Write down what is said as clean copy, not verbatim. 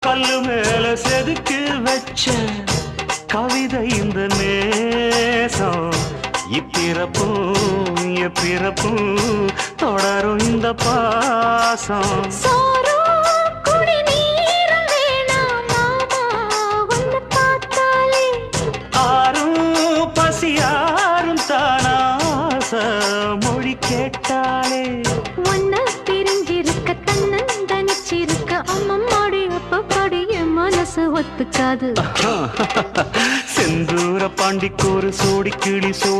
கல்லு மேல செதுக்கு வச்ச கவிதை இந்த நேசம் இப்பிறப்பும் எப்பிறப்பும் தொடரும் இந்த பாசம் ஆரும் பசியாரும் தானாச மொழி கேட்டாலே ஒன்ன பிரிஞ்சிருக்க தன்னந்தனிச்சிருக்க அம்மம்மாடி அப்பப்பாடி என் மனசு ஒத்துக்காது செந்தூர பாண்டிக்கோரு சோடி கிளி கூட